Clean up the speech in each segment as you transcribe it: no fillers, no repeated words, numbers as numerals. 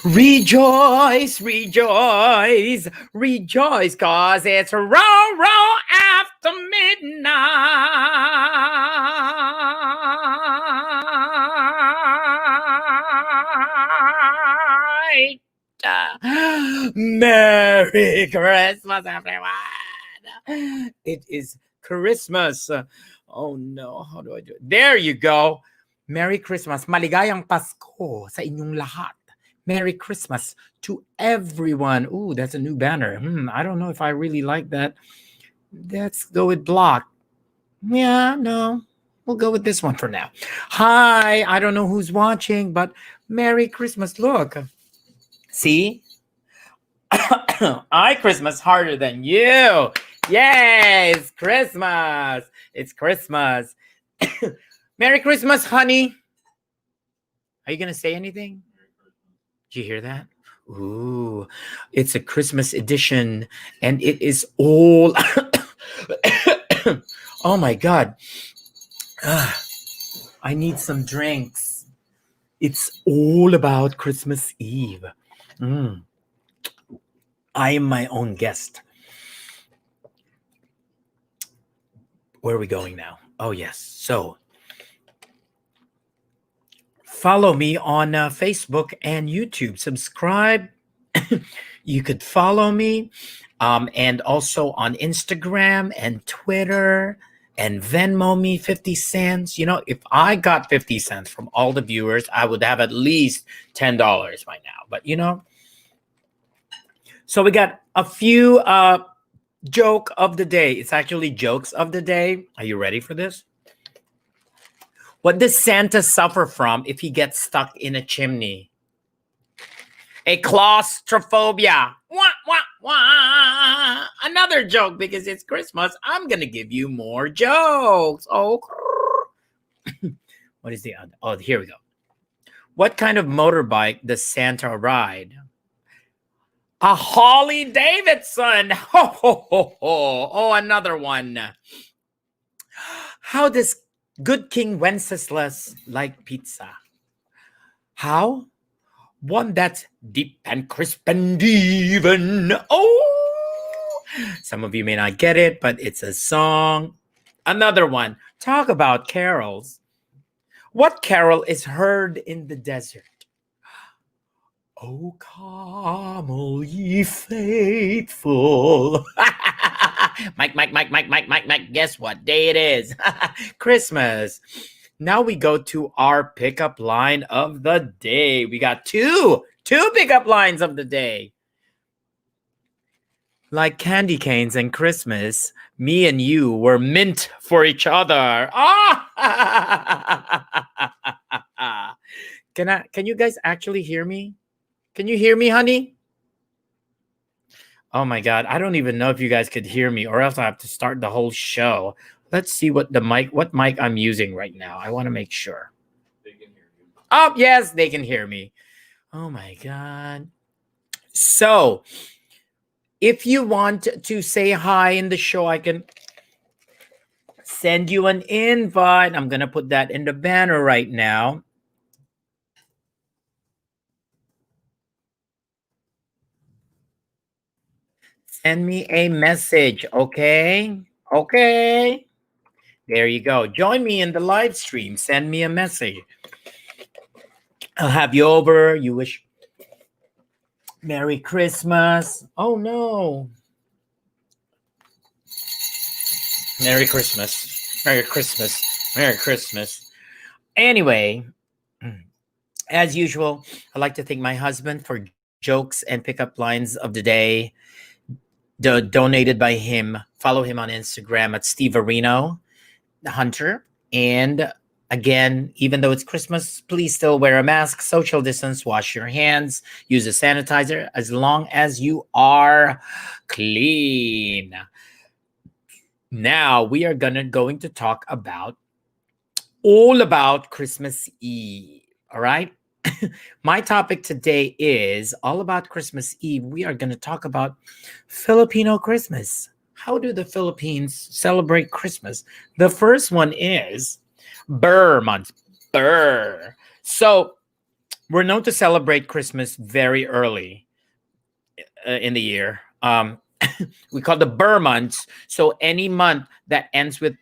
Rejoice, rejoice, rejoice, cause it's row after midnight. Merry Christmas, everyone. It is Christmas. Oh no, how do I do it? There you go. Merry Christmas. Maligayang Pasko sa inyong lahat. Merry Christmas to everyone. Ooh, that's a new banner. I don't know if I really like that. Let's go with block. Yeah, no. We'll go with this one for now. Hi, I don't know who's watching, but Merry Christmas. Look. See? I Christmas harder than you. Yay, it's Christmas. It's Christmas. Merry Christmas, honey. Are you going to say anything? Did you hear that? Ooh, it's a Christmas edition, and it is all... Oh, my God. I need some drinks. It's all about Christmas Eve. I am my own guest. Where are we going now? Oh, yes. So, follow me on Facebook and YouTube. Subscribe. You could follow me. And also on Instagram and Twitter and Venmo me 50 cents. You know, if I got 50 cents from all the viewers, I would have at least $10 by now. But, you know, so we got a few joke of the day. It's actually jokes of the day. Are you ready for this? What does Santa suffer from if he gets stuck in a chimney? A claustrophobia. Wah, wah, wah. Another joke because it's Christmas. I'm going to give you more jokes. Oh, what is the other? Oh, here we go. What kind of motorbike does Santa ride? A Harley Davidson. Ho, ho, ho, ho. Oh, another one. How does good King Wenceslas like pizza? How? One that's deep and crisp and even. Oh, some of you may not get it, but it's a song. Another one. Talk about carols. What carol is heard in the desert? Oh, come, all ye faithful. Mike. Guess what day it is? Christmas. Now we go to our pickup line of the day. We got two pickup lines of the day. Like candy canes and Christmas, me and you were meant for each other. Can you guys actually hear me? Can you hear me, honey? Oh my God, I don't even know if you guys could hear me, or else I have to start the whole show. Let's see what mic I'm using right now. I want to make sure. They can hear you. Oh, yes, they can hear me. Oh my God. So, if you want to say hi in the show, I can send you an invite. I'm going to put that in the banner right now. Send me a message, okay? Okay. There you go. Join me in the live stream. Send me a message. I'll have you over. You wish Merry Christmas. Oh, no. Merry Christmas. Merry Christmas. Merry Christmas. Anyway, as usual, I'd like to thank my husband for jokes and pickup lines of the day donated by him. Follow him on Instagram at Steve Areno Hunter. And again, even though it's Christmas, please still wear a mask, social distance, wash your hands, use a sanitizer as long as you are clean. Now we are going to talk all about Christmas Eve. All right. My topic today is all about Christmas Eve. We are going to talk about Filipino Christmas. How do the Philippines celebrate Christmas? The first one is Burr month. Burr. So We're known to celebrate Christmas very early in the year. We call the Burr months. So any month that ends with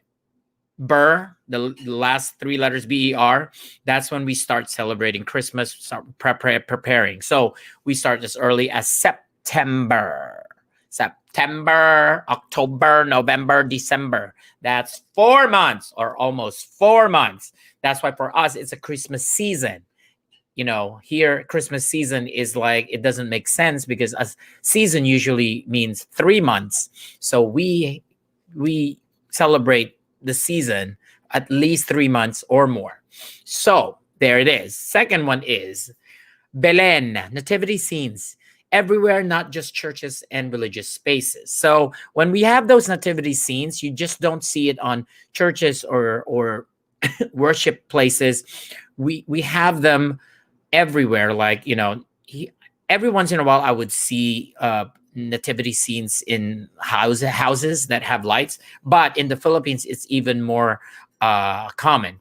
Burr, the last three letters BER, that's when we start celebrating Christmas, start preparing. So we start as early as September. September, October, November, December. That's 4 months or almost 4 months. That's why for us, it's a Christmas season. Here Christmas season is like, it doesn't make sense because a season usually means 3 months. So we celebrate the season at least 3 months or more. So there it is. Second one is Belen, nativity scenes everywhere, not just churches and religious spaces. So when we have those nativity scenes, you just don't see it on churches or worship places. We have them everywhere. Like, every once in a while I would see nativity scenes in houses that have lights, but in the Philippines it's even more common.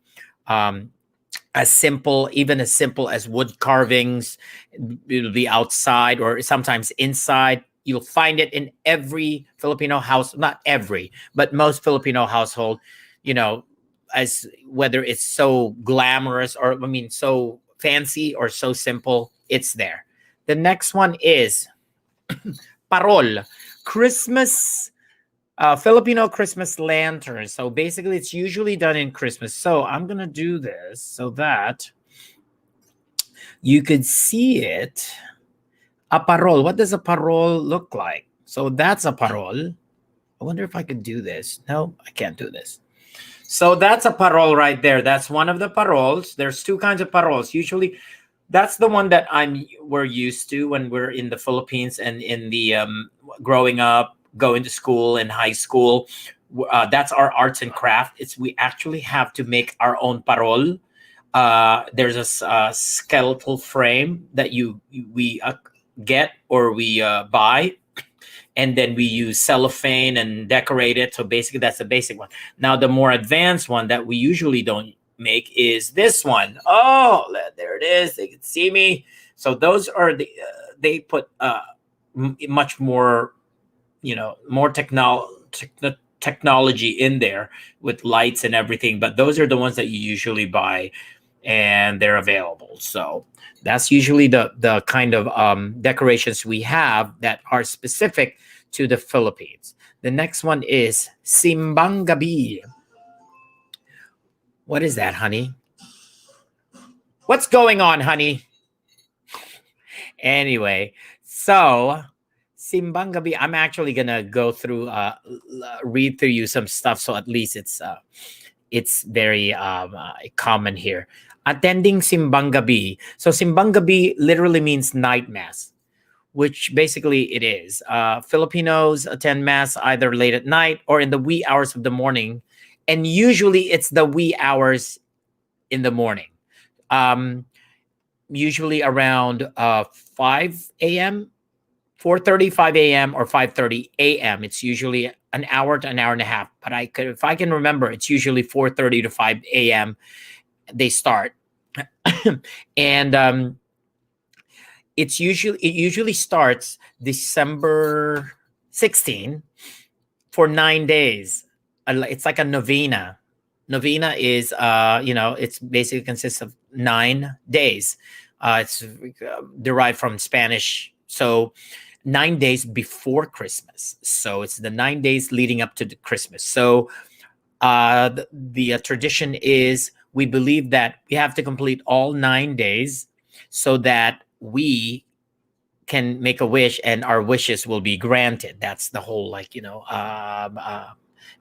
As simple as wood carvings. It'll be outside or sometimes inside. You'll find it in every Filipino house, not every, but most Filipino household, as whether it's so glamorous or, so fancy or so simple, it's there. The next one is parol, Christmas, Filipino Christmas lanterns. So basically, it's usually done in Christmas. So I'm gonna do this so that you could see it. A parol. What does a parol look like? So that's a parol. I wonder if I could do this. No, I can't do this. So that's a parol right there. That's one of the parols. There's two kinds of parols. Usually, that's the one that we're used to when we're in the Philippines and in the growing up, going to school and high school. That's our arts and craft. We actually have to make our own parol. There's a skeletal frame that we get or we buy, and then we use cellophane and decorate it. So basically, that's the basic one. Now, the more advanced one that we usually don't make is this one. Oh, there it is. They can see me. So those are they put much more, more technology in there with lights and everything. But those are the ones that you usually buy, and they're available. So that's usually the kind of decorations we have that are specific to the Philippines. The next one is Simbang Gabi. What is that, honey? What's going on, honey? Anyway, so Simbang Gabi, I'm actually gonna go through, read through you some stuff, so at least it's very common here. Attending Simbang Gabi. So Simbang Gabi literally means night mass, which basically it is. Filipinos attend mass either late at night or in the wee hours of the morning, and usually it's the wee hours in the morning. Usually around 5 a.m., 4:30, 5 a.m., or 5:30 a.m. It's usually an hour to an hour and a half. But if I can remember, it's usually 4:30 to 5 a.m. they start. And it usually starts December 16 for 9 days. It's like a novena. Novena is, it's basically consists of 9 days. It's derived from Spanish. So 9 days before Christmas. So it's the 9 days leading up to the Christmas. So the tradition is we believe that we have to complete all 9 days so that we can make a wish and our wishes will be granted. That's the whole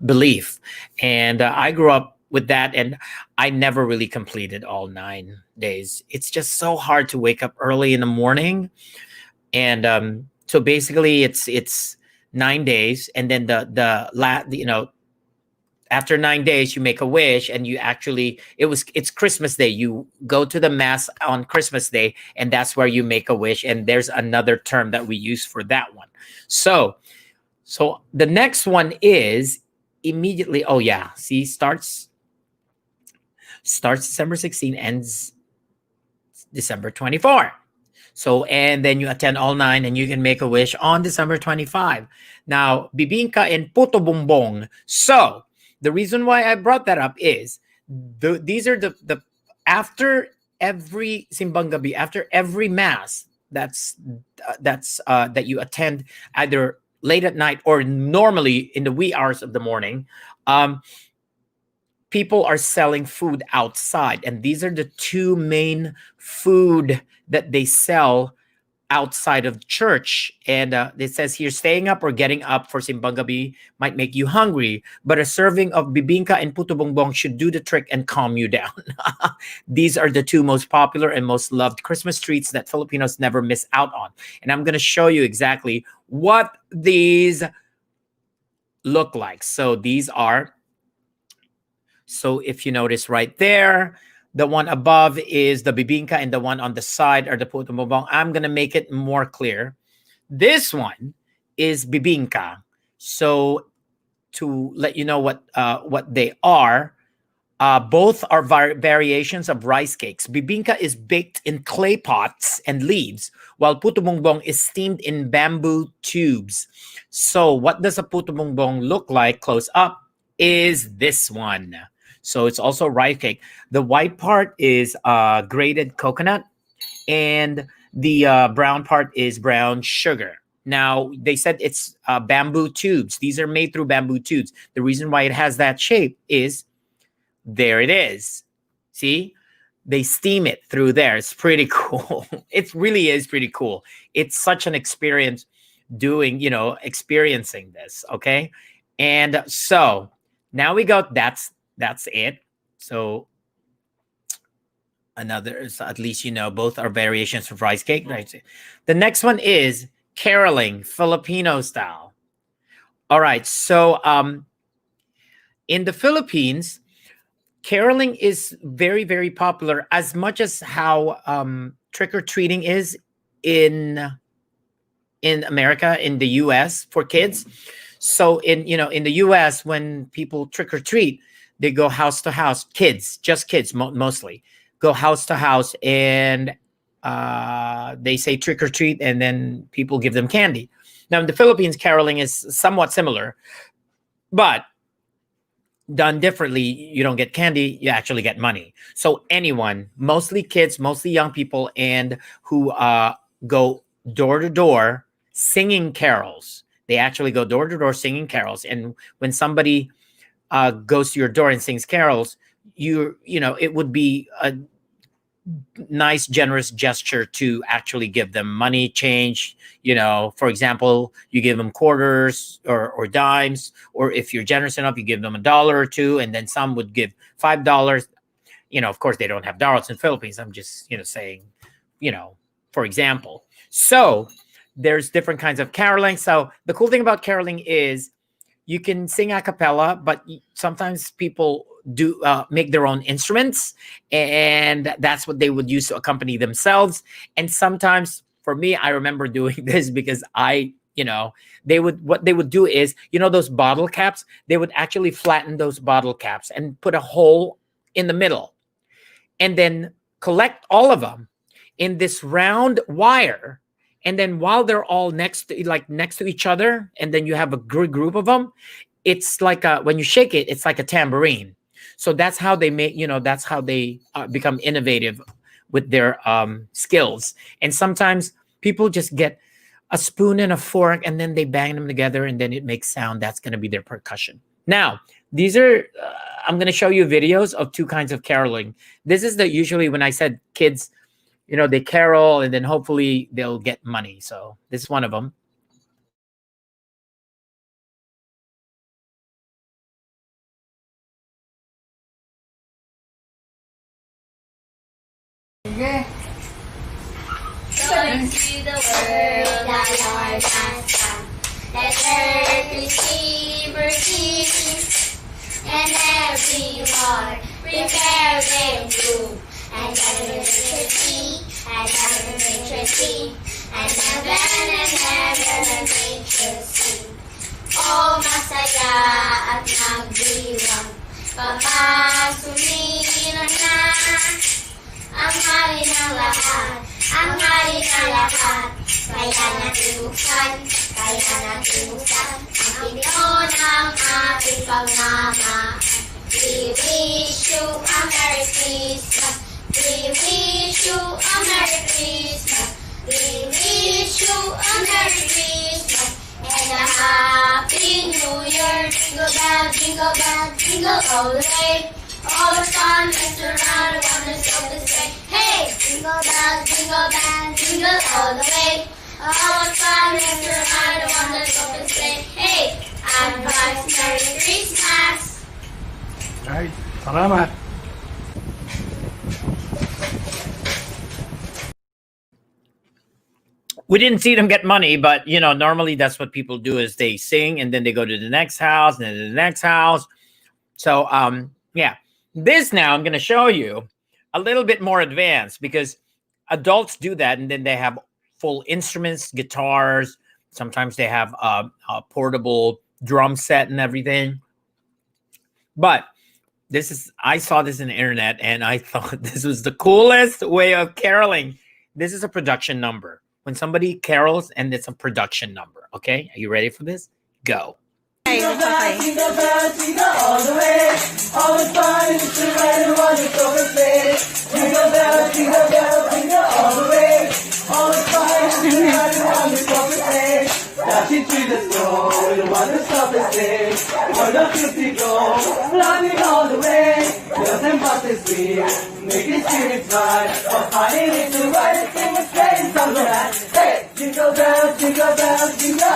belief. And I grew up with that, and I never really completed all 9 days. It's just so hard to wake up early in the morning. And so basically it's 9 days, and then after 9 days you make a wish, and it's Christmas Day. You go to the mass on Christmas Day, and that's where you make a wish. And there's another term that we use for that one. So the next one is immediately. Oh yeah, see, starts December 16, ends December 24. So, and then you attend all 9 and you can make a wish on December 25. Now, Bibinka and Puto Bumbong. So, the reason why I brought that up is these are the after every simbang gabi, after every mass that you attend either late at night or normally in the wee hours of the morning, people are selling food outside, and these are the 2 main food that they sell outside of church. And it says here, staying up or getting up for simbang gabi might make you hungry, but a serving of bibingka and puto bongbong should do the trick and calm you down. These are the 2 most popular and most loved Christmas treats that Filipinos never miss out on. And I'm going to show you exactly what these look like. So these are, so if you notice right there, the one above is the bibingka and the one on the side are the puto bongbong. I'm going to make it more clear. This one is bibingka. So to let you know what they are, both are variations of rice cakes. Bibingka is baked in clay pots and leaves, while puto bongbong is steamed in bamboo tubes. So what does a puto bongbong look like close up is this one. So it's also rice cake. The white part is grated coconut, and the brown part is brown sugar. Now, they said it's bamboo tubes. These are made through bamboo tubes. The reason why it has that shape is, there it is. See? They steam it through there. It's pretty cool. It really is pretty cool. It's such an experience experiencing this, okay? And so, now we go, that's it. So another, so at least both are variations of rice cake, right? The next one is caroling, Filipino style. All right, so in the Philippines, caroling is very, very popular, as much as how trick-or-treating is in America, in the US for kids. So in the US, when people trick-or-treat, they go house to house. Kids, just kids mostly, go house to house, and they say trick or treat, and then people give them candy. Now in the Philippines, caroling is somewhat similar, but done differently. You don't get candy, you actually get money. So anyone, mostly kids, mostly young people, and who go door to door singing carols. They actually go door to door singing carols, and when somebody goes to your door and sings carols, it would be a nice, generous gesture to actually give them money, change. For example, you give them quarters or dimes, or if you're generous enough, you give them $1 or $2, and then some would give $5. Of course, they don't have dollars in Philippines. I'm just, saying, for example. So there's different kinds of caroling. So the cool thing about caroling is you can sing a cappella, but sometimes people do make their own instruments, and that's what they would use to accompany themselves. And sometimes, for me, I remember doing this because what they would do is, those bottle caps, they would actually flatten those bottle caps and put a hole in the middle, and then collect all of them in this round wire. And then while they're all next to each other, and then you have a group of them, it's like when you shake it, it's like a tambourine. So that's how they make, that's how they become innovative with their skills. And sometimes people just get a spoon and a fork, and then they bang them together, and then it makes sound. That's going to be their percussion. Now, these are, I'm going to show you videos of 2 kinds of caroling. This is usually when I said kids, they carol, and then hopefully they'll get money. So this is one of them. Okay. So into the world our Lord has come. Let earth receive her King, and everyone prepare their room. And heaven and nature sing, and heaven and nature sing. Oh, masaya at nagdiwang, papasunin na ang ang hari ng lahat, ang hari ng lahat. Kaya natin buksan, ang pinto ng ating pagmamahal. We wish you a Merry Christmas. We wish you a Merry Christmas. We wish you a Merry Christmas and a Happy New Year. Jingle bell, jingle bell, jingle all the way. All the fun is around the wonders of the sleigh. Hey, jingle bell, jingle all the way. All the fun is around the wonders of the sleigh. Hey, advance Merry Christmas. Ay, salamat. We didn't see them get money, but normally that's what people do is they sing and then they go to the next house and then to the next house. So yeah, this now I'm going to show you a little bit more advanced because adults do that and then they have full instruments, guitars. Sometimes they have a portable drum set and everything. But I saw this in the internet and I thought this was the coolest way of caroling. This is a production number. When somebody carols and it's a production number. Okay, are you ready for this? Go. Jingle bell, jingle bell, jingle all the way. All the fun is to ride and run it over sleigh. Jingle bell, jingle bell, jingle all the way. All the fun is to ride and run it over sleigh. Dashing through the snow, we don't want to stop the sleigh. Why don't you go, flying all the way? Bells and buses ring, making spirits bright. Our party is to ride and sing a sleigh song tonight. Hey, jingle bell, jingle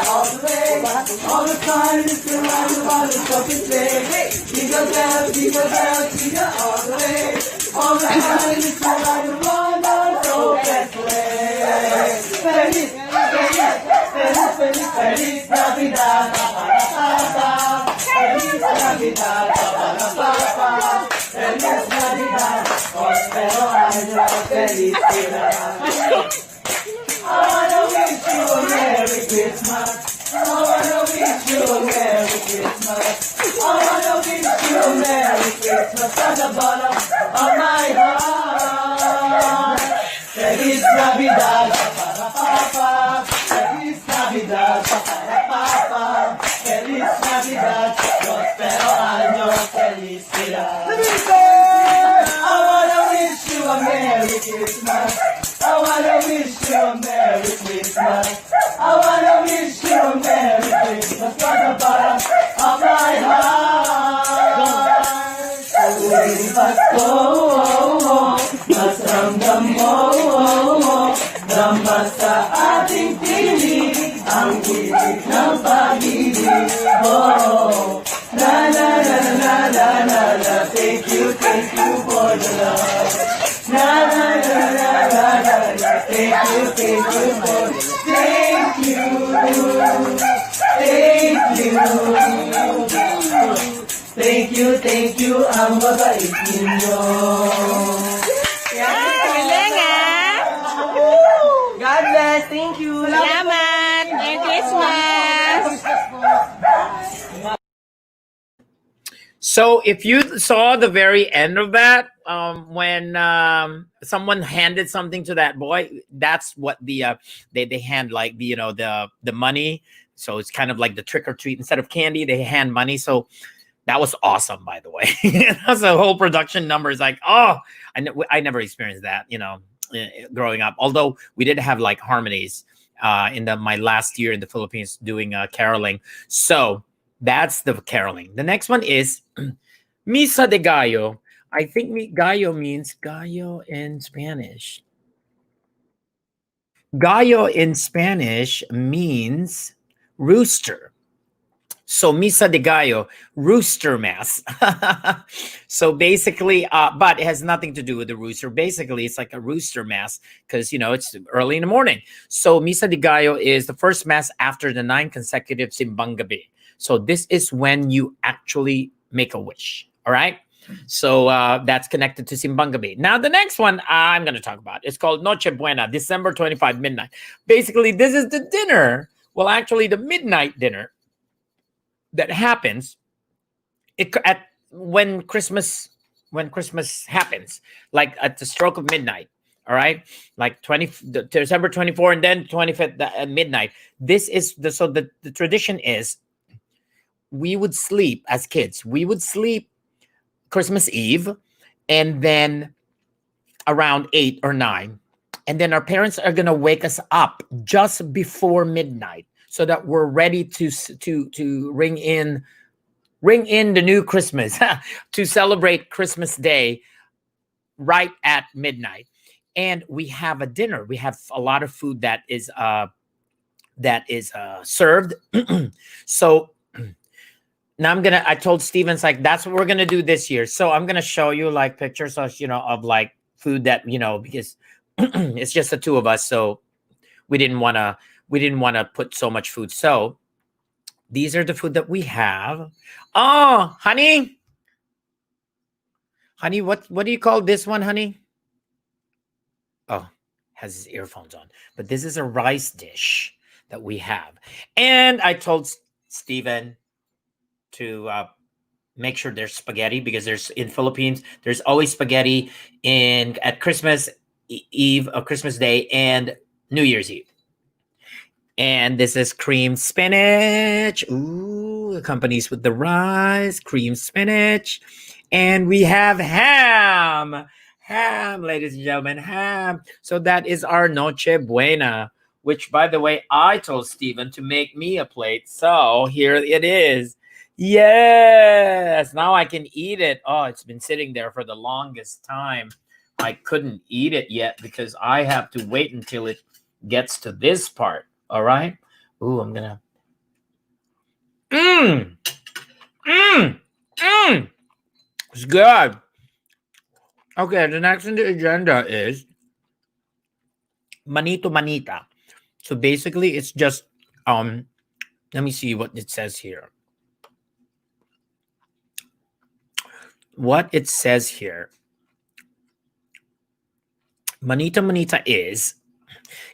all the way. All the fun is to ride and run it over sleigh. Hey, jingle bell, jingle all the way. All the fun is to ride and run it over sleigh. Feliz, feliz Navidad, feliz Navidad, feliz Navidad, prospero año, felicidad. I wanna wish you a Merry Christmas. I wanna wish you a Merry Christmas. I wanna wish you a Merry Christmas from the bottom of my heart. Feliz Navidad, pa-pa-pa-pa. Feliz Navidad, pa-pa-pa-pa. Feliz Navidad, prospero año, felicidad. I wanna wish you a Merry Christmas. I wanna wish you a Merry Christmas. I wanna wish you a Merry Christmas from the bottom of my heart. Tuwing Pasko, mas ramdam mo, ramdam sa ating piling ang ibig ng pag-ibig. Oh, na na na na na na na. Thank you for the love. Na na na na na na na. Thank you for thank you. Thank you, ang babait ninyo. Galing God bless, thank you. Salamat! Merry Christmas! So if you saw the very end of that, when someone handed something to that boy, that's what they hand, like the money. So it's kind of like the trick or treat. Instead of candy, they hand money. So that was awesome, by the way. That's a whole production number. It's like, oh, I never experienced that, growing up. Although we did have like harmonies in my last year in the Philippines doing caroling. So that's the caroling. The next one is Misa De Gallo. I think gallo means gallo in Spanish. Gallo in Spanish means rooster. So Misa De Gallo, rooster mass. So basically, but it has nothing to do with the rooster. Basically, it's like a rooster mass because, it's early in the morning. So Misa De Gallo is the first mass after the 9 consecutive simbang gabi. So this is when you actually make a wish. All right. So that's connected to simbang gabi. Now, the next one I'm going to talk about is called Noche Buena, December 25 midnight. Basically, this is the dinner. Well, actually, the midnight dinner that happens when Christmas when Christmas happens, like at the stroke of midnight. All right, like December 24 and then 25th at midnight. This is the tradition is we would sleep as kids. We would sleep Christmas Eve, and then around 8 or 9, and then our parents are gonna wake us up just before midnight so that we're ready to ring in the new Christmas to celebrate Christmas Day right at midnight. And we have a dinner. We have a lot of food that is served. So now I told Stevens, like, that's what we're gonna do this year. So I'm gonna show you like pictures of, of like food that, because it's just the two of us. So we didn't want to put so much food. So these are the food that we have. Oh, honey, what do you call this one, honey? Oh, has his earphones on. But this is a rice dish that we have. And I told Steven to make sure there's spaghetti, because there's in Philippines, there's always spaghetti at Christmas Eve or Christmas Day and New Year's Eve. And this is creamed spinach. Ooh, accompanies with the rice, creamed spinach. And we have ham. Ham, ladies and gentlemen, ham. So that is our Noche Buena, which, by the way, I told Steven to make me a plate. So here it is. Yes, now I can eat it. Oh, it's been sitting there for the longest time. I couldn't eat it yet because I have to wait until it gets to this part. All right. Ooh, I'm gonna. It's good. Okay, the next on the agenda is manito manita. So basically, it's just let me see what it says here. What it says here. Manita manita is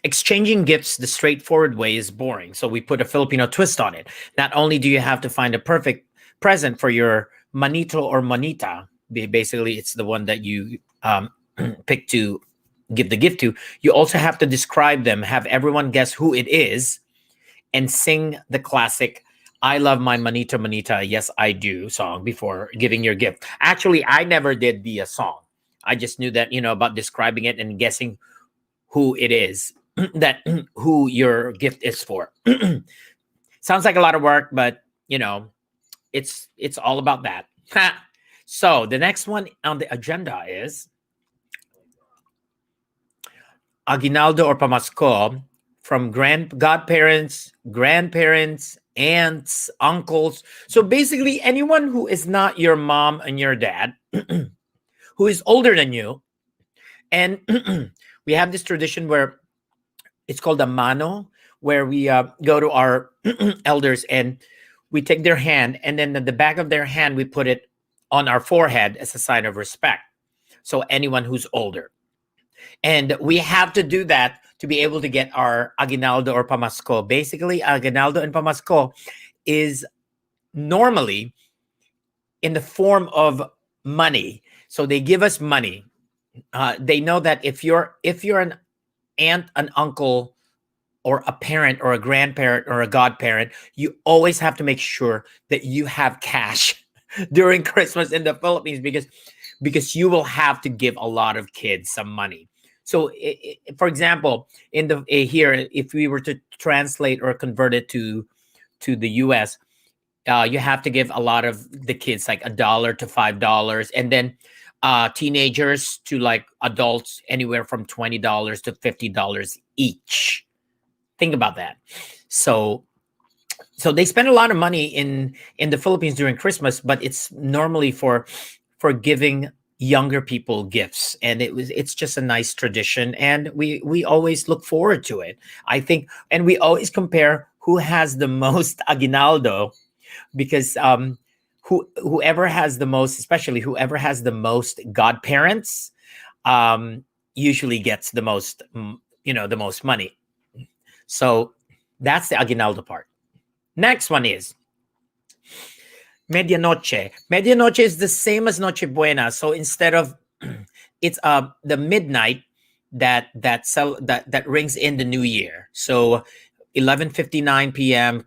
exchanging gifts the straightforward way is boring. So we put a Filipino twist on it. Not only do you have to find a perfect present for your manito or manita, basically it's the one that you pick to give the gift to, you also have to describe them, have everyone guess who it is, and sing the classic I love my manita manita, yes I do song before giving your gift. Actually, I never did the song. I just knew that, about describing it and guessing who it is, who your gift is for. Sounds like a lot of work, but it's all about that. So the next one on the agenda is aguinaldo or pamasko from godparents, grandparents, aunts, uncles. So basically anyone who is not your mom and your dad, who is older than you. And we have this tradition where it's called a mano, where we go to our elders and we take their hand, and then at the back of their hand, we put it on our forehead as a sign of respect. So anyone who's older. And we have to do that to be able to get our aguinaldo or pamasko. Basically, aguinaldo and pamasko is normally in the form of money. So they give us money. They know that if you're an aunt, an uncle, or a parent, or a grandparent, or a godparent, you always have to make sure that you have cash during Christmas in the Philippines, because you will have to give a lot of kids some money. So, for example, in the here, if we were to translate or convert it to the U.S., you have to give a lot of the kids like $1 to $5, and then teenagers to like adults anywhere from $20 to $50 each. Think about that. So they spend a lot of money in the Philippines during Christmas, but it's normally for giving younger people gifts, and it's just a nice tradition, and we always look forward to it, I think. And we always compare who has the most aguinaldo, because whoever has the most, especially whoever has the most godparents, usually gets the most, the most money. So that's the aguinaldo part. Next one is Medianoche. Medianoche is the same as Noche Buena. So instead of it's the midnight that rings in the new year. So 11:59 p.m.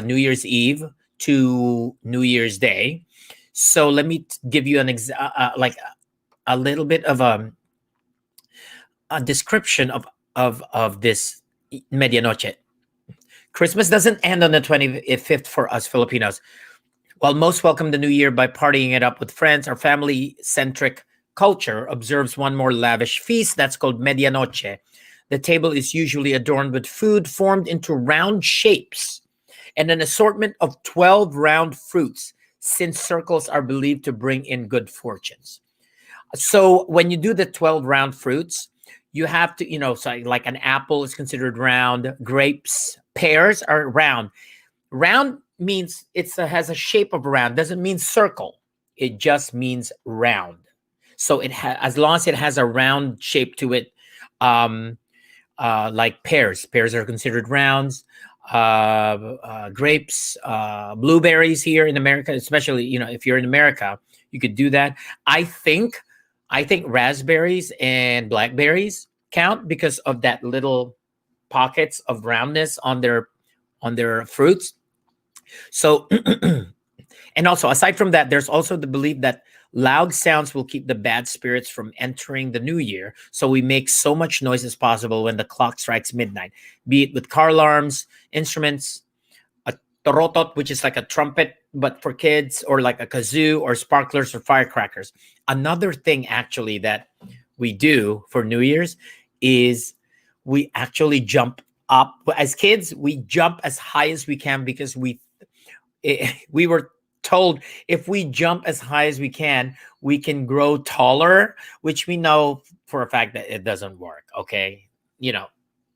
New Year's Eve to New Year's Day. So let me give you like a little bit of a description of this Medianoche. Christmas doesn't end on the 25th for us Filipinos. While most welcome the new year by partying it up with friends, our family-centric culture observes one more lavish feast that's called Medianoche. The table is usually adorned with food formed into round shapes and an assortment of 12 round fruits, since circles are believed to bring in good fortunes. So when you do the 12 round fruits, you have to, so like an apple is considered round, grapes, pears are round. Round means has a shape of round, doesn't mean circle. It just means round. So as long as it has a round shape to it, like pears are considered rounds. Grapes, blueberries here in America, especially if you're in America, you could do that. I think raspberries and blackberries count because of that little pockets of roundness on their fruits. So, and also aside from that, there's also the belief that loud sounds will keep the bad spirits from entering the new year. So we make so much noise as possible when the clock strikes midnight, be it with car alarms, instruments, a torotot, which is like a trumpet, but for kids, or like a kazoo or sparklers or firecrackers. Another thing actually that we do for New Year's is we actually jump up. As kids, we jump as high as we can because we were told if we jump as high as we can grow taller, which we know for a fact that it doesn't work. Okay.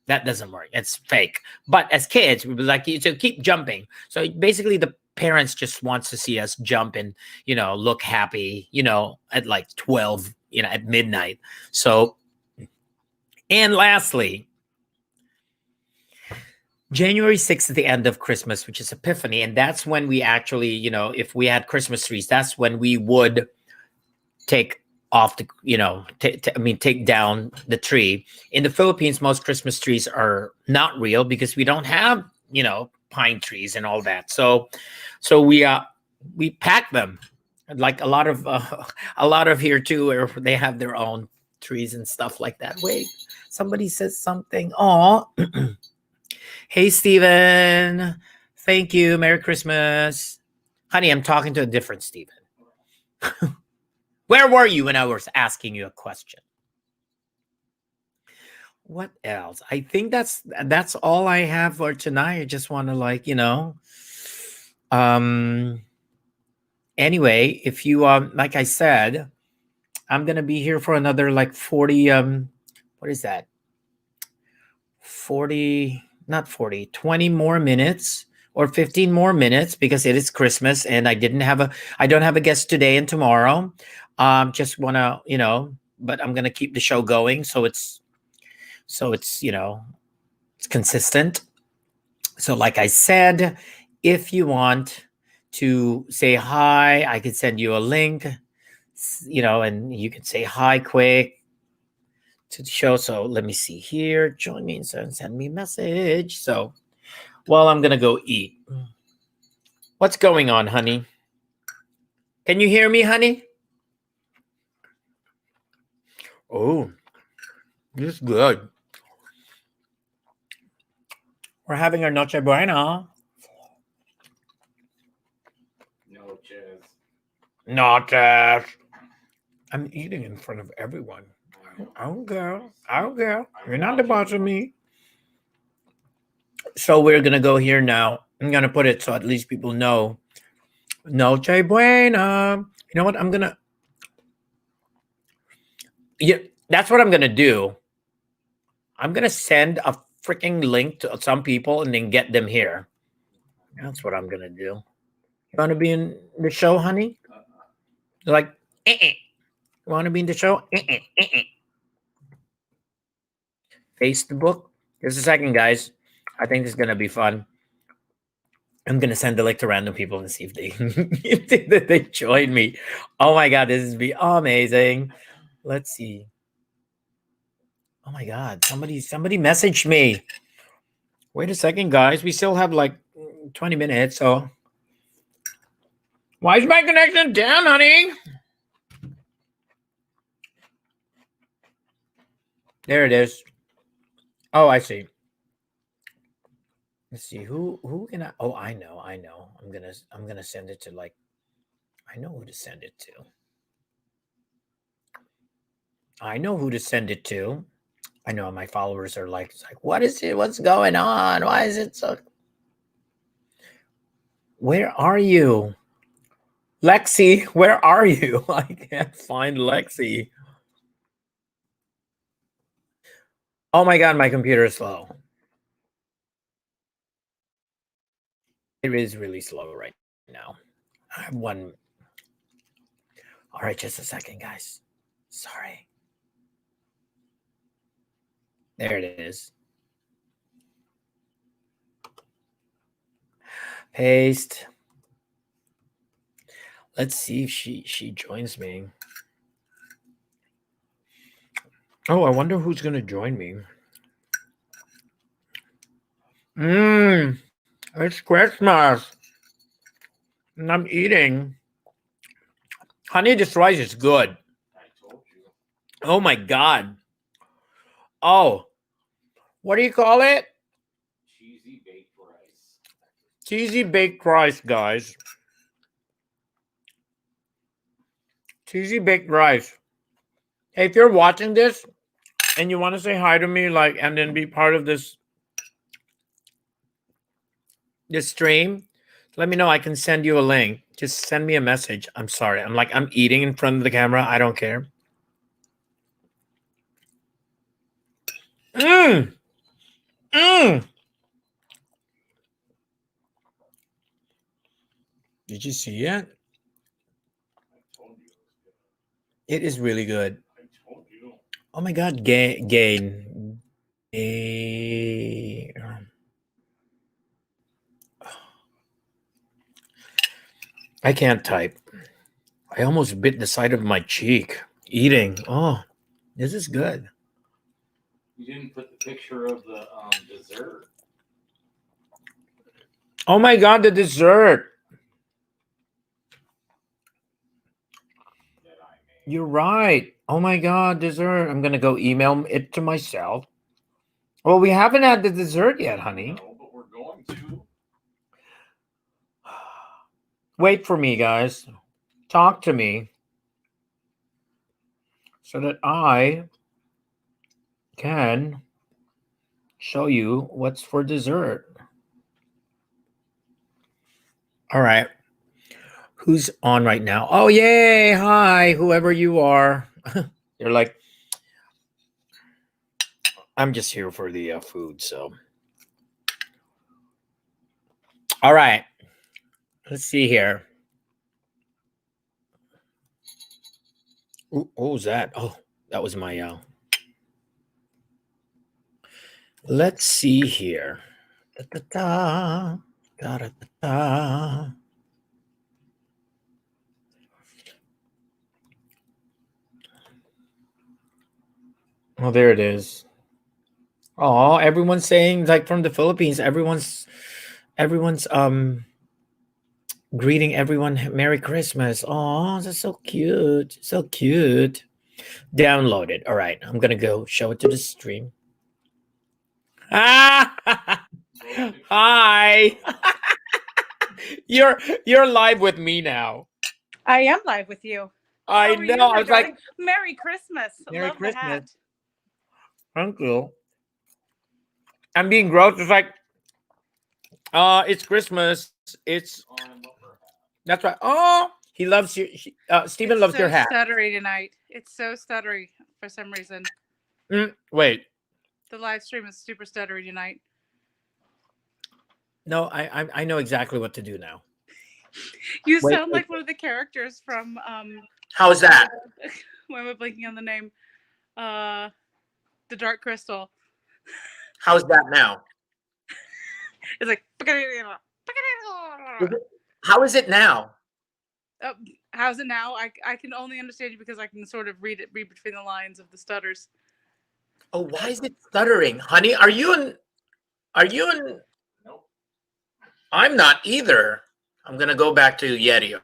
That doesn't work. It's fake. But as kids, we would like you to keep jumping. So basically the parents just wants to see us jump and, look happy, at like 12, at midnight. So, and lastly, January 6th is the end of Christmas, which is Epiphany. And that's when we actually, if we had Christmas trees, that's when we would take off take down the tree. In the Philippines, most Christmas trees are not real because we don't have, pine trees and all that. So we pack them like a lot of here too, where they have their own trees and stuff like that. Wait, somebody says something. Oh, hey, Steven. Thank you. Merry Christmas. Honey, I'm talking to a different Steven. Where were you when I was asking you a question? What else? I think that's all I have for tonight. I just want to anyway, if you like I said, I'm gonna be here for another 40 what is that? 20 more minutes or 15 more minutes because it is Christmas and I don't have a guest today and tomorrow. Just want to, but I'm going to keep the show going. So it's it's consistent. So like I said, if you want to say hi, I could send you a link, and you can say hi quick to the show. So let me see here. Join me and send me a message. So, well, I'm going to go eat. What's going on, honey? Can you hear me, honey? Oh, this is good. We're having our Noche Buena. Noches. I'm eating in front of everyone. I don't care. You're not the boss of me. So we're going to go here now. I'm going to put it so at least people know. Noche Buena. You know what? Yeah, that's what I'm going to do. I'm going to send a freaking link to some people and then get them here. That's what I'm going to do. You want to be in the show, honey? Like, You want to be in the show? Facebook. Just a second, guys. I think this is going to be fun. I'm gonna send the link to random people and see if they if they join me. Oh my god, this is be amazing. Let's see. Oh my god, somebody messaged me. Wait a second, guys. We still have like 20 minutes, so why is my connection down, honey? There it is. Oh, I see. Let's see who can I. Oh, I know. I'm gonna send it to like. I know who to send it to. I know who to send it to. I know my followers are like, it's like, what is it? What's going on? Why is it so? Where are you, Lexi? Where are you? I can't find Lexi. Oh my god, my computer is slow. It is really slow right now. I have one. All right, just a second, guys. Sorry. There it is. Paste. Let's see if she joins me. Oh, I wonder who's gonna join me. It's Christmas. And I'm eating. Honey, this rice is good. I told you. Oh my god. Oh, what do you call it? Cheesy baked rice. Cheesy baked rice, guys. Cheesy baked rice. Hey, if you're watching this and you want to say hi to me, like, and then be part of this stream, let me know. I can send you a link. Just send me a message. I'm sorry. I'm eating in front of the camera. I don't care. Mmm. Mmm. Did you see it? I told you it was good. It is really good. I told you. Oh my god, gain. I can't type. I almost bit the side of my cheek eating. Oh, this is good. You didn't put the picture of the dessert. Oh my god, the dessert. That I made. You're right. Oh my god, dessert. I'm gonna go email it to myself. Well, we haven't had the dessert yet, honey. No, but we're going to. Wait for me, guys. Talk to me so that I can show you what's for dessert. All right. Who's on right now? Oh, yay. Hi, whoever you are. You're like, I'm just here for the food, so. All right. Let's see here. Ooh, what was that? Oh, that was my. Let's see here. Da-da-da. Da-da-da-da. Oh, there it is. Oh, everyone's saying, like, from the Philippines, everyone's greeting everyone Merry Christmas. Oh, that's so cute. So cute. Download it. All right, I'm gonna go show it to the stream. Ah, hi. You're live with me now. I am live with you. I How are you, know. my I was like, darling? Merry Christmas. Merry Love Christmas. the hat. Thank you. I'm being gross. It's like, it's Christmas. It's that's right. Oh, he loves you. Stephen loves your hat. It's so stuttery tonight. It's so stuttery for some reason. Wait. The live stream is super stuttery tonight. No, I know exactly what to do now. You sound like one of the characters from How's that? Why am I blanking on the name? The Dark Crystal. How's that now? It's like How is it now? How's it now? I can only understand you because I can sort of read between the lines of the stutters. Oh, why is it stuttering? Honey, are you in? Nope. I'm not either. I'm going to go back to Yeti.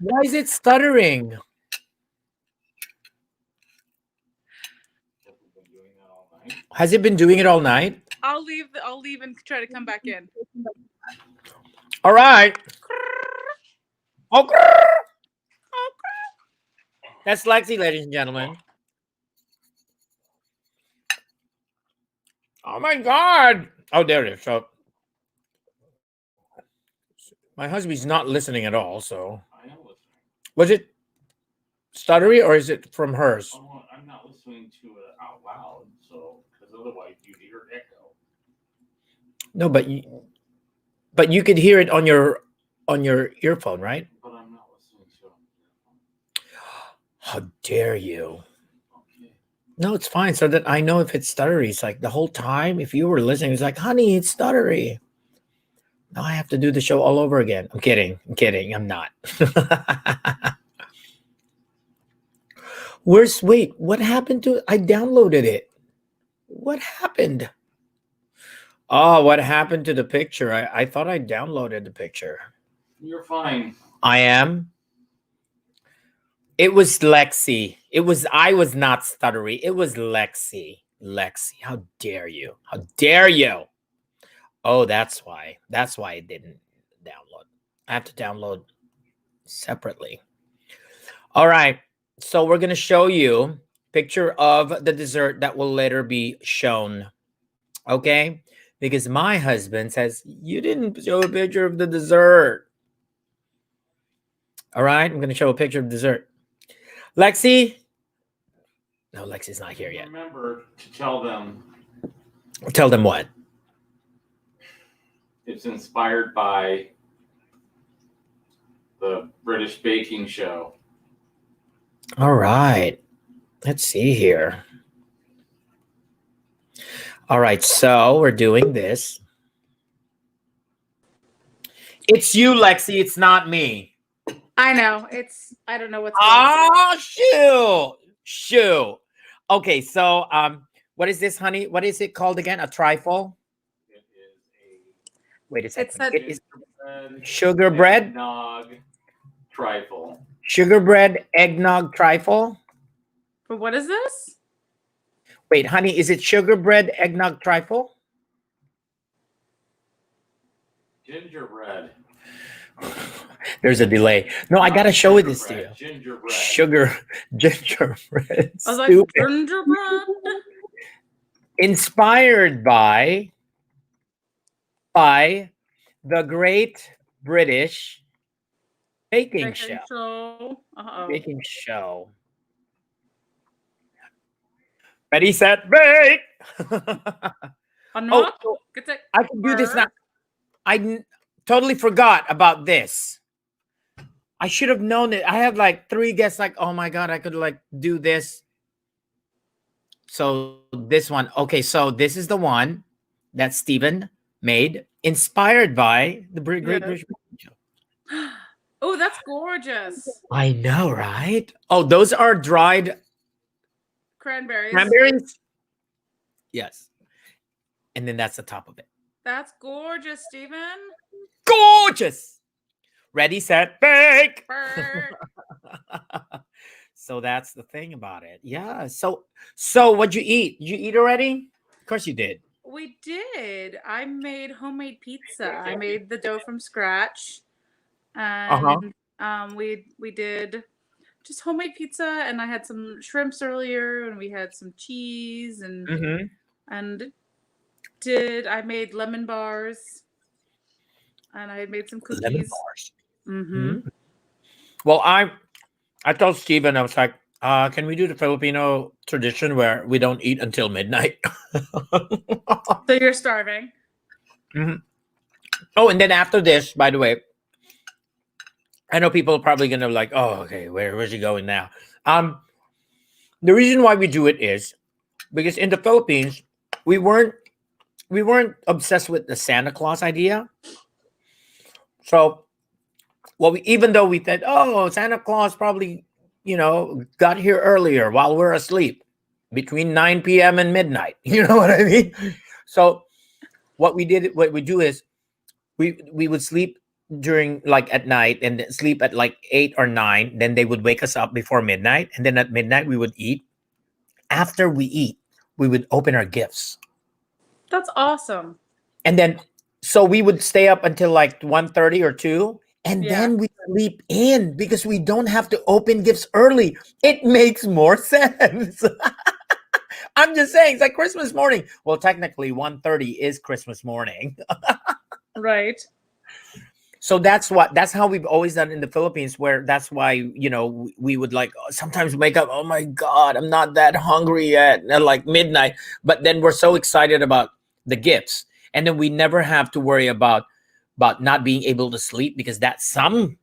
Why is it stuttering? Have we been doing that all night? Has it been doing it all night? I'll leave and try to come back in. All right. Okay. That's Lexi, ladies and gentlemen. Oh my God. Oh, there it is. So my husband's not listening at all. So I am listening. was it stuttery or is it from hers? Oh, I'm not listening to it out loud, so because otherwise you'd hear echo. No, but you could hear it on your earphone, right? But I'm not listening to it. How dare you? Okay. No, it's fine. So that I know if it's stuttery. It's like the whole time, if you were listening, it's like, honey, it's stuttery. Now I have to do the show all over again. I'm kidding. I'm not. Wait, what happened to it? I downloaded it. What happened? Oh, what happened to the picture? I thought I downloaded the picture. You're fine. I am. It was Lexi. I was not stuttery. It was Lexi. How dare you? How dare you? Oh, that's why. That's why it didn't download. I have to download separately. All right. So we're going to show you picture of the dessert that will later be shown. Okay? Because my husband says, you didn't show a picture of the dessert. All right? I'm going to show a picture of dessert. Lexi? No, Lexi's not here yet. Remember to tell them Tell them what? it's inspired by the British baking show. All right. Let's see here. All right. So we're doing this. It's you, Lexi. It's not me. I know. I don't know what's going Oh, on. shoot. Okay. So, what is this, honey? What is it called again? A trifle? It is Wait a second. a- It is a sugar bread? eggnog trifle. Sugar bread, eggnog trifle? But what is this? Wait, honey, is it sugar bread, eggnog trifle? Gingerbread. There's a delay. No, I gotta show this to you. Gingerbread. Gingerbread. I was like, Stupid. gingerbread? Inspired by the Great British Baking Show. Uh-oh. Baking Show. Ready, set, bake. Unlock? Oh, Get it. I can do this now. Totally forgot about this. I should have known it. I have like 3 guests. Like, oh my God, I could like do this. So this one. Okay, so this is the one that Stephen made, inspired by the Great British Baking Show. Oh, that's gorgeous. I know, right? Oh, those are dried Cranberries. Yes. And then that's the top of it. That's gorgeous, Stephen. Gorgeous. Ready, set, bake. Burr. So that's the thing about it. Yeah. So what'd you eat? Did you eat already? Of course you did. We did. I made homemade pizza. I made the dough from scratch. And we did just homemade pizza, and I had some shrimps earlier, and we had some cheese, and and I made lemon bars, and I had made some cookies. Lemon bars. Mm-hmm. Well, I told Steven, I was like, can we do the Filipino tradition where we don't eat until midnight? So you're starving. Mm-hmm. Oh, and then after this, by the way, I know people are probably gonna be like, oh, okay, where's he going now? The reason why we do it is because in the Philippines, we weren't we weren't obsessed with the Santa Claus idea. So, well, even though we said, oh, Santa Claus probably, got here earlier while we're asleep between 9 p.m. and midnight. You know what I mean? So, what we do is we would sleep during like at night and then sleep at like 8 or 9. Then they would wake us up before midnight. And then at midnight, we would eat. After we eat, we would open our gifts. That's awesome. And then, so we would stay up until like 1:30 or 2. And Yeah. then we sleep in because we don't have to open gifts early. It makes more sense. I'm just saying, it's like Christmas morning. Well, technically 1:30 is Christmas morning. Right. So that's how we've always done in the Philippines, where that's why, we would like sometimes wake up, oh my God, I'm not that hungry yet, at like midnight. But then we're so excited about the gifts. And then we never have to worry about not being able to sleep, because that's some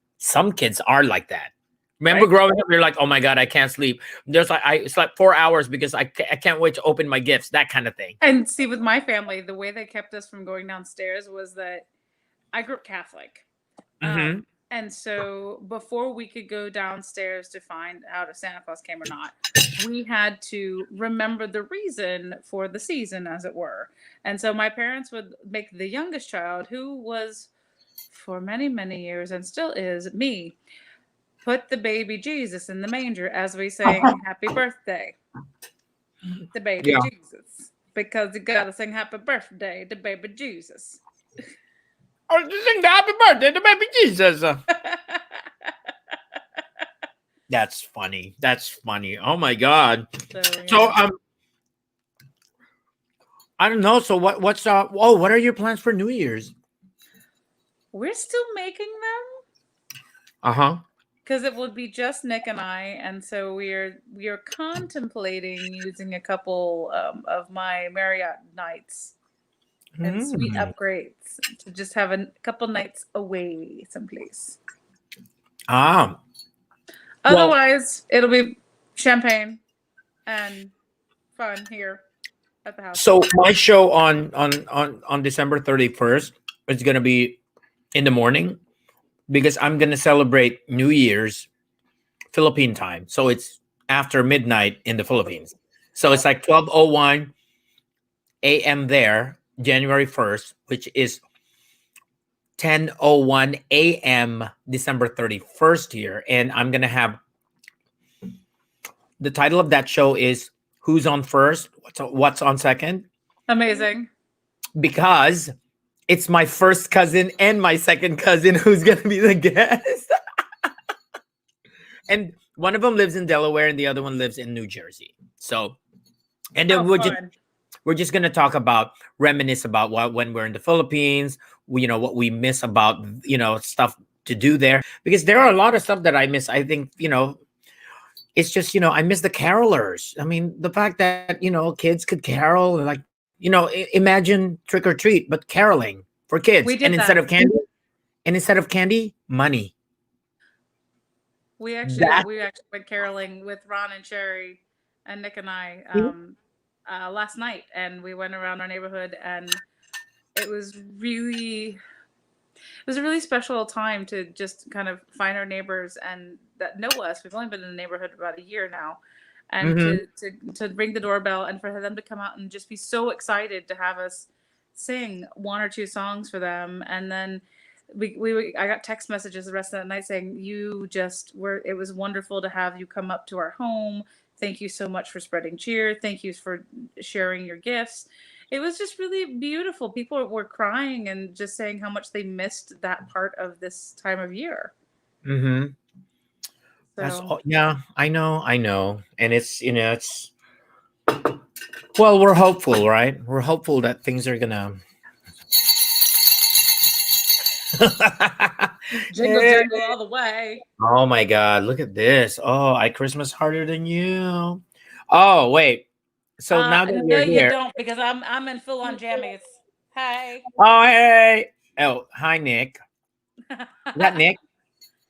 kids are like that. Remember Right. growing up, you're like, oh my God, I can't sleep. There's like, I slept 4 hours because I can't wait to open my gifts, that kind of thing. And see, with my family, the way they kept us from going downstairs was that I grew up Catholic. Mhm. And so before we could go downstairs to find out if Santa Claus came or not, we had to remember the reason for the season, as it were. And so my parents would make the youngest child, who was for many, many years and still is me, put the baby Jesus in the manger as we sang happy birthday. The baby Yeah. Jesus. Because you gotta sing happy birthday to baby Jesus. Oh, just sing the happy birthday to baby Jesus. That's funny. That's funny. Oh my God. So yeah. I don't know. So what are your plans for New Year's? We're still making them Uh-huh. because it would be just Nick and I, and so we are contemplating using a couple of my Marriott nights and suite upgrades to just have a couple nights away someplace. Well, Otherwise, it'll be champagne and fun here at the house. so my show on December 31st is going to be in the morning, because I'm going to celebrate New Year's Philippine time. So it's after midnight in the Philippines. So it's like 12:01 a.m. there, January 1st, which is 10:01 a.m. December 31st here. And I'm going to have, the title of that show is Who's on First? What's on Second? Amazing. Because it's my first cousin and my second cousin who's going to be the guest. And one of them lives in Delaware and the other one lives in New Jersey. So, and then we're just going to talk about, reminisce about when we're in the Philippines, what we miss about, stuff to do there. Because there are a lot of stuff that I miss. I think, it's just, I miss the carolers. I mean, the fact that, kids could carol, like, imagine trick or treat, but caroling for kids. We did and instead that. of candy, money. We actually went caroling with Ron and Sherry and Nick and I last night, and we went around our neighborhood, and it was a really special time to just kind of find our neighbors and that know us. We've only been in the neighborhood about a year now, and to ring the doorbell and for them to come out and just be so excited to have us sing one or two songs for them. And then I got text messages the rest of that night saying, it was wonderful to have you come up to our home. Thank you so much for spreading cheer. Thank you for sharing your gifts. It was just really beautiful. People were crying and just saying how much they missed that part of this time of year. Mm-hmm. So. Yeah, I know. And it's, well, we're hopeful, right? We're hopeful that things are gonna Jingle jangle all the way. Oh my God, look at this. Oh, I Christmas harder than you. Oh, wait. So now that no, you're here. you don't, because I'm in full on jammies. Hey. Oh, hey. Oh, hi, Nick. Is that Nick?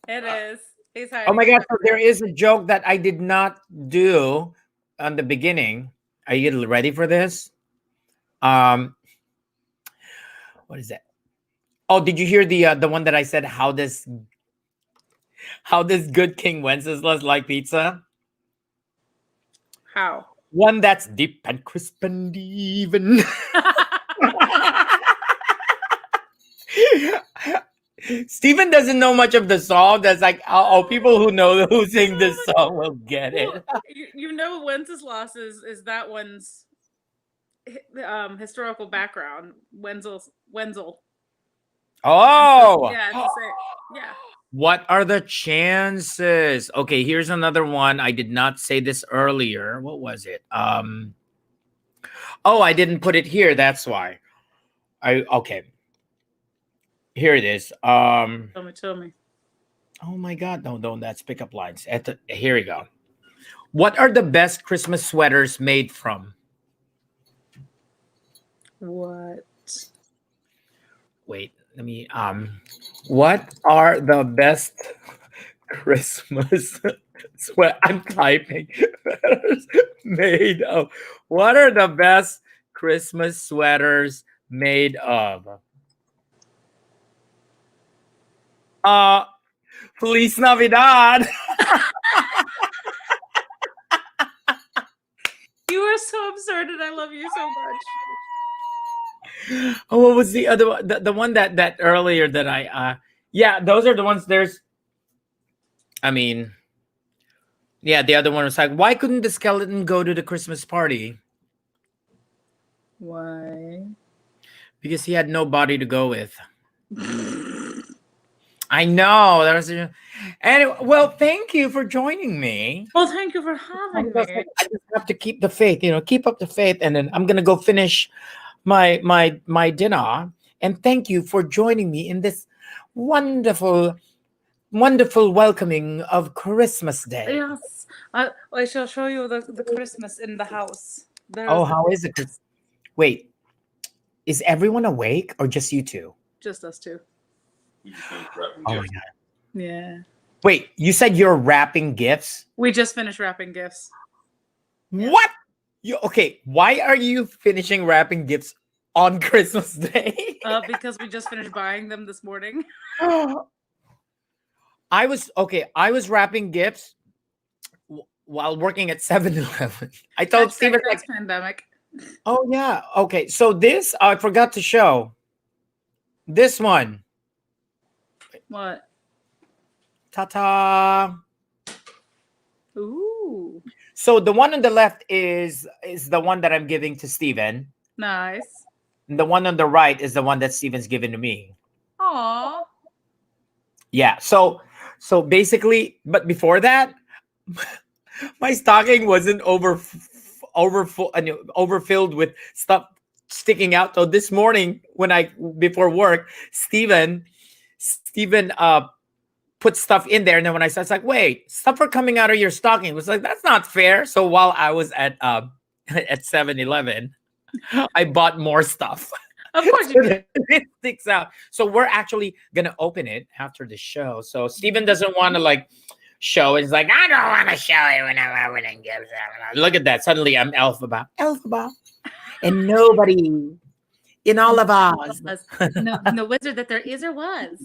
It is. He's hiding. Oh my God, so there is a joke that I did not do on the beginning. Are you ready for this? What is that? Oh, did you hear the one that I said? How does good King Wenceslas like pizza? How? One that's deep and crisp and even. Steven doesn't know much of the song. That's like, people who sing this song will get it. Well, you know Wenceslas is that one's historical background. Wenzel. Oh, Yeah, it's the same. Yeah. what are the chances? Okay, here's another one. I did not say this earlier. What was it? Oh, I didn't put it here. That's why. Okay. Here it is. Tell me. Oh my God, no, don't. That's pickup lines. Here we go. What are the best Christmas sweaters made from? What? Wait, let me. What are the best Christmas sweat? I'm typing. Sweaters made of. What are the best Christmas sweaters made of? Feliz Navidad. You are so absurd, and I love you so much. Oh, what was the other one? The one that earlier that I yeah, those are the ones. I mean, yeah, the other one was like, why couldn't the skeleton go to the Christmas party? Why? Because he had nobody to go with. I know. Anyway, well, thank you for joining me. Well, thank you for having me. I just have to keep the faith, keep up the faith, and then I'm gonna go finish my dinner. And thank you for joining me in this wonderful welcoming of Christmas Day. Yes, I shall show you the Christmas in the house. Oh, how is it? Wait, is everyone awake or just you two? Just us two. Oh my God. Yeah. Wait, you said you're wrapping gifts? We just finished wrapping gifts. What? Okay, why are you finishing wrapping gifts on Christmas Day? Because we just finished buying them this morning. I was wrapping gifts while working at 7-Eleven. I told Steven, like, pandemic. oh yeah, okay. So this I forgot to show. This one. What? Ta-ta. Ooh. So the one on the left is the one that I'm giving to Steven. Nice. And the one on the right is the one that Steven's given to me. Aw. Yeah. So basically, but before that, my stocking wasn't overfilled with stuff sticking out. So this morning, before work, Steven put stuff in there, and then when I said, it's like, wait, stuff are coming out of your stocking. It was like, that's not fair. So while I was at 7-Eleven, I bought more stuff. Of course you did. It sticks out. So we're actually gonna open it after the show. So Steven doesn't want to like show. It's like, I don't want to show it when I'm opening gifts. Look at that. Suddenly I'm Elphaba. And nobody in all of us No wizard that there is or was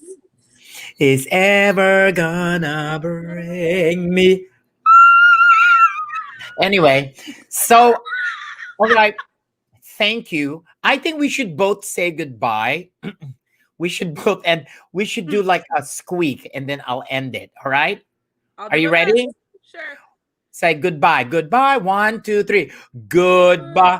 is ever gonna bring me. Anyway, so all right. Thank you. I think we should both say goodbye. We should do like a squeak, and then I'll end it. All right? Are you ready? Sure. Say goodbye. Goodbye. 1, 2, 3. Goodbye.